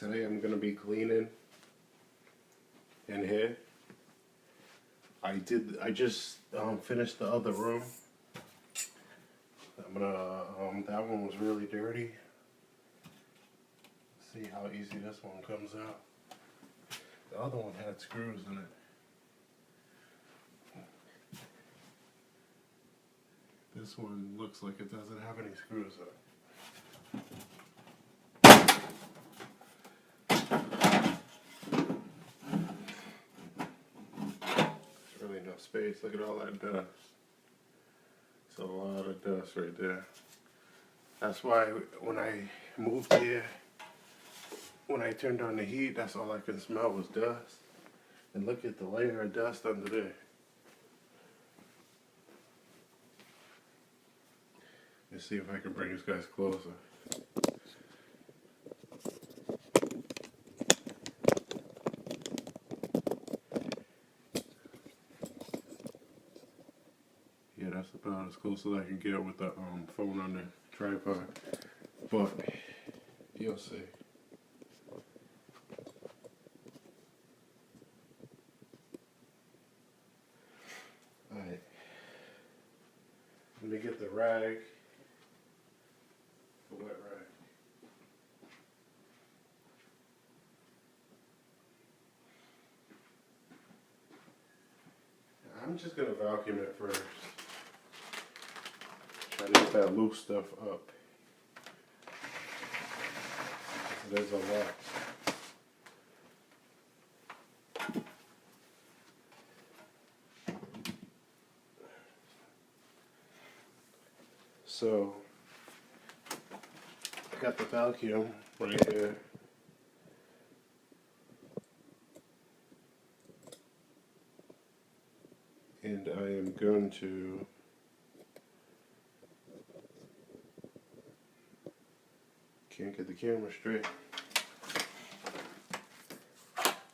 Today I'm going to be cleaning in here. I just finished the other room. I'm gonna, that one was really dirty. See how easy this one comes out. The other one had screws in it. This one looks like it doesn't have any screws in it. There's really no space. Look at all that dust. It's a lot of dust right there. That's why when I moved here, when I turned on the heat, that's all I could smell was dust. And look at the layer of dust under there. Let's see if I can bring this guys closer. Yeah, that's about as close as I can get with the phone on the tripod. But you'll see. Alright. Let me get the rag. The wet rag. I'm just gonna vacuum it first. Try to get that loose stuff up. There's a lot. So, I got the vacuum right here. And I am going to can't get the camera straight.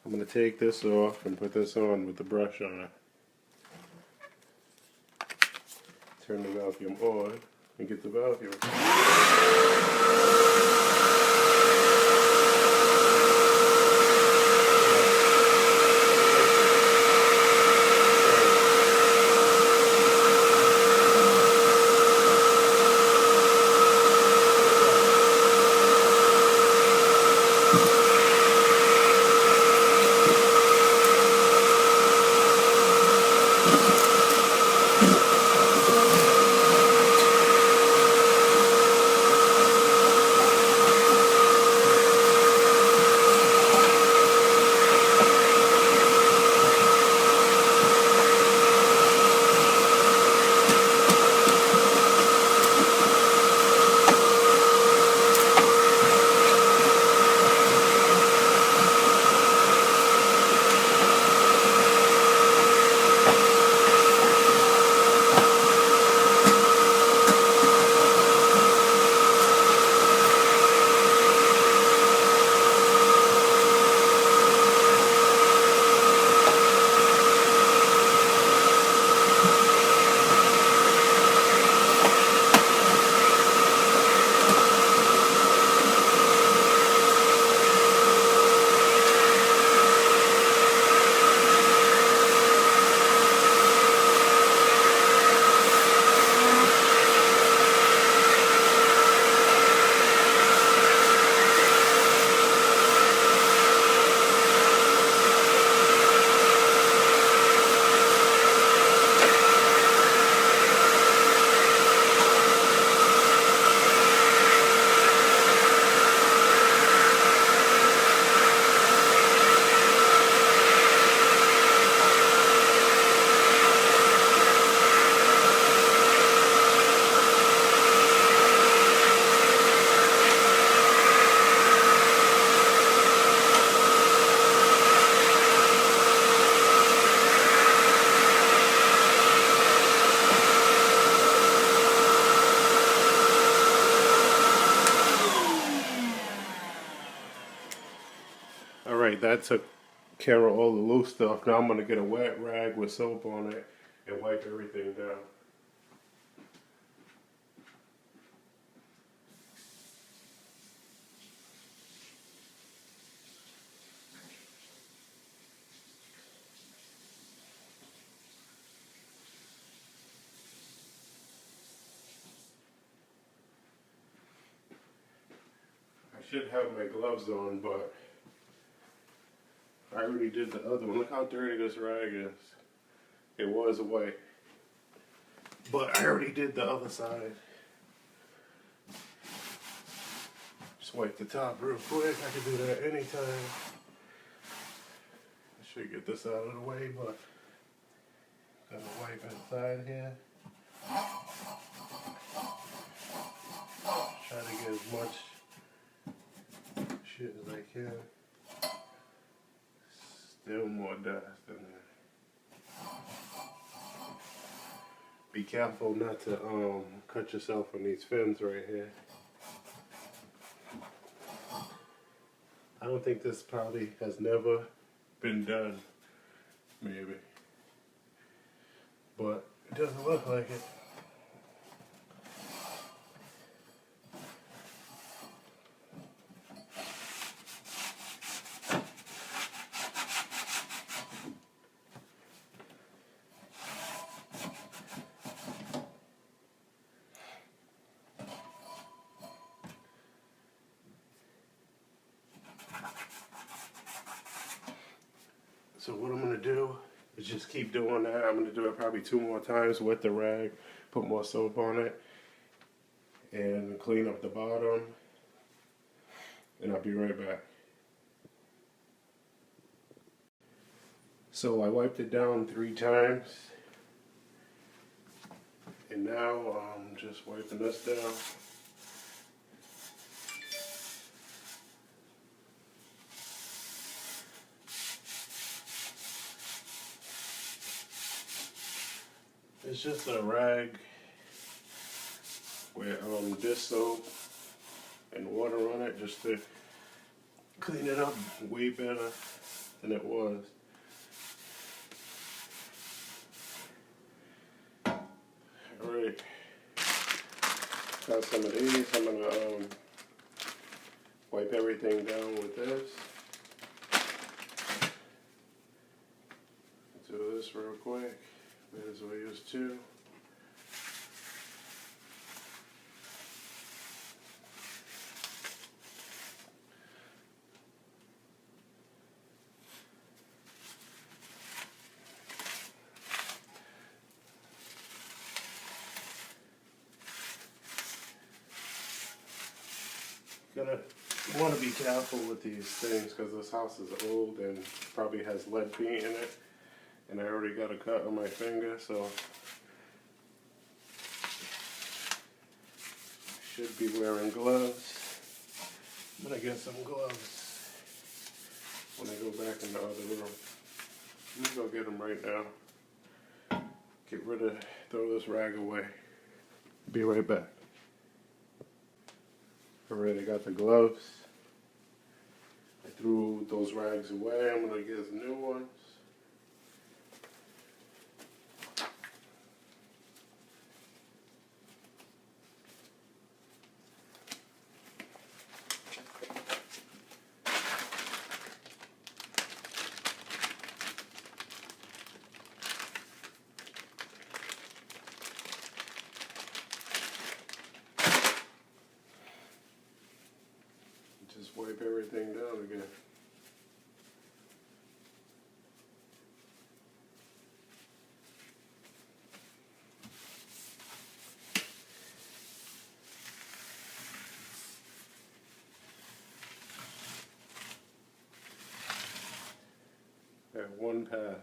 I'm going to take this off and put this on with the brush on it. Turn the vacuum on and get the vacuum. Alright, that took care of all the loose stuff. Now I'm going to get a wet rag with soap on it and wipe everything down. should have my gloves on, but I already did the other one. Look how dirty this rag is. It was white, but I already did the other side. Just wipe the top real quick. I can do that anytime. I should get this out of the way, but gotta wipe inside here. Try to get as much shit as I can. Still more dust in there. Be careful not to cut yourself on these fins right here. I don't think this probably has never been done, maybe. But it doesn't look like it. So what I'm going to do is just keep doing that. I'm going to do it probably 2 more times with the rag, put more soap on it, and clean up the bottom. And I'll be right back. So I wiped it down 3 times. And now I'm just wiping this down. It's just a rag with dish soap and water on it just to clean it up way better than it was. Alright, got some of these. I'm going to wipe everything down with this. Do this real quick. Might as well use 2. You want to be careful with these things because this house is old and probably has lead paint in it. And I already got a cut on my finger, so should be wearing gloves. I'm gonna get some gloves when I go back in the other room. I'm gonna go get them right now. Throw this rag away. Be right back. Alright, I got the gloves. I threw those rags away. I'm gonna get some new ones. Just wipe everything down again. At one pass.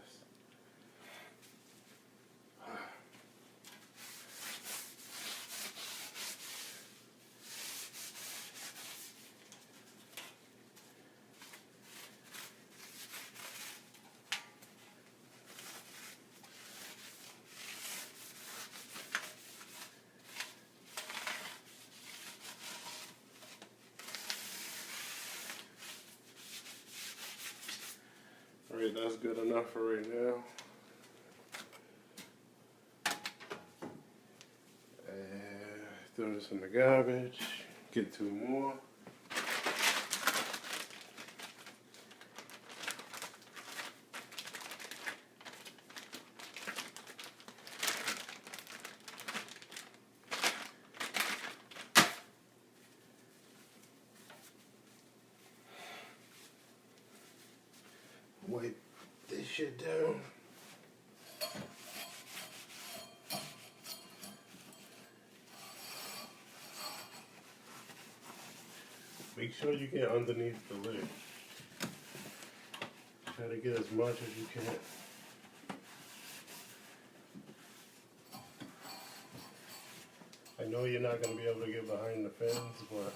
Alright, that's good enough for right now. And throw this in the garbage. Get 2 more. wipe this shit down. Make sure you get underneath the lid. Try to get as much as you can. I know you're not going to be able to get behind the fins, but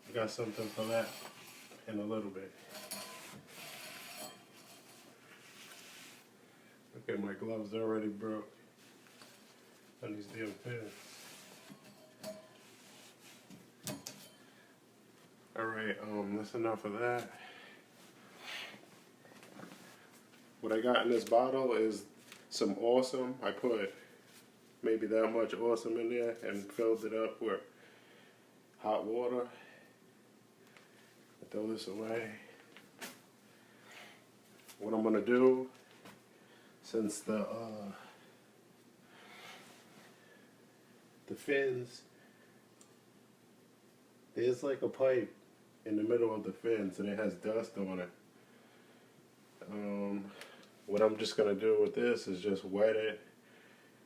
I got something for that in a little bit. Okay, my gloves already broke on these damn fins. Alright, that's enough of that. What I got in this bottle is some Awesome. I put maybe that much Awesome in there and filled it up with hot water. I throw this away. What I'm gonna do, since the fins, there's like a pipe in the middle of the fins and it has dust on it. What I'm just gonna do with this is just wet it.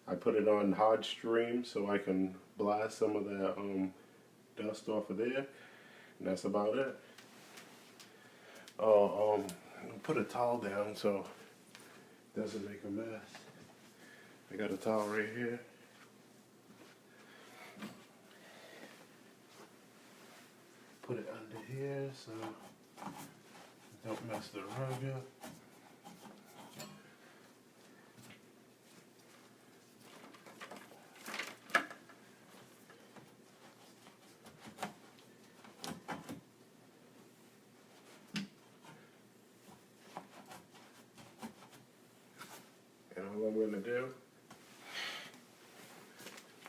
I put it on hot stream so I can blast some of that dust off of there, and that's about it. Put a towel down so it doesn't make a mess. I got a towel right here. Put it under here so don't mess the rug up. And all I'm going to do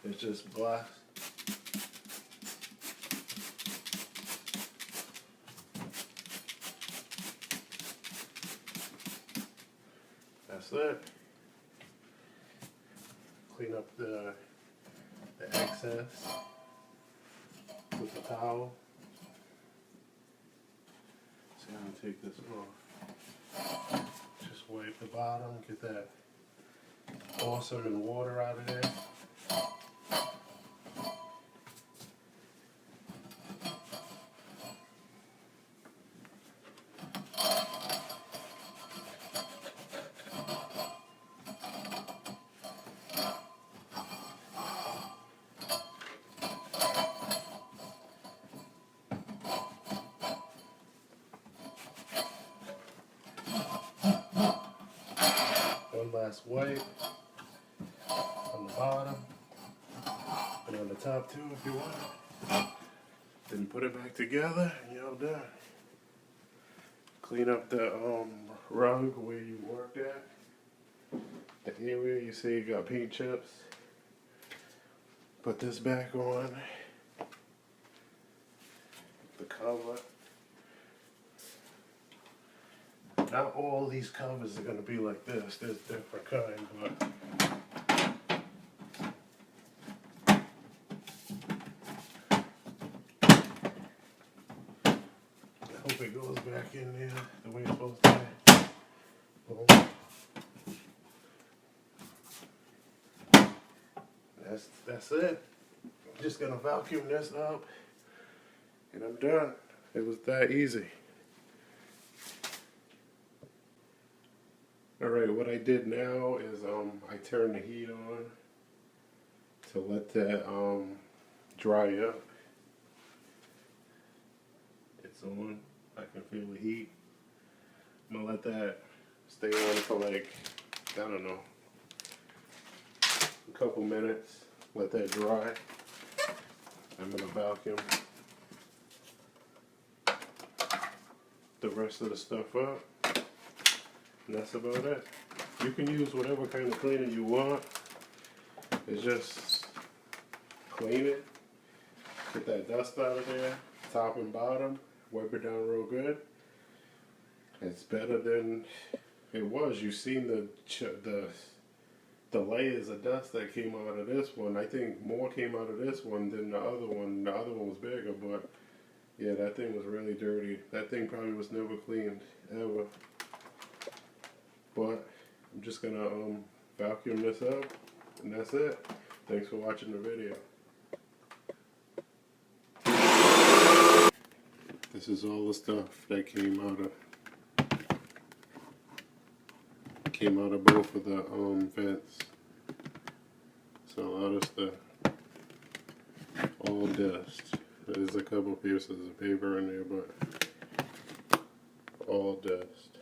is just blast. That's it. Clean up the excess with the towel. See, I'm going to take this off. Just wipe the bottom, get that Awesome and water out of there. One last wipe on the bottom and on the top too if you want. Then put it back together and you're all done. Clean up the rug where you worked at. The area you see you got paint chips. Put this back on. The cover. Not all these covers are going to be like this. There's different kinds, but I hope it goes back in there the way it's supposed to be. Boom. That's it. I'm just going to vacuum this up and I'm done. It was that easy. Alright, what I did now is I turned the heat on to let that dry up. It's on. I can feel the heat. I'm going to let that stay on for like, I don't know, a couple minutes. Let that dry. I'm going to vacuum the rest of the stuff up. And that's about it. You can use whatever kind of cleaner you want. It's just clean it, get that dust out of there, top and bottom, wipe it down real good. It's better than it was. You've seen the layers of dust that came out of this one. I think more came out of this one than the other one. The other one was bigger, but yeah, that thing was really dirty. That thing probably was never cleaned, ever. But I'm just gonna vacuum this up, and that's it. Thanks for watching the video. This is all the stuff that came out of both of the vents. So a lot of stuff, all dust. There's a couple pieces of paper in there, but all dust.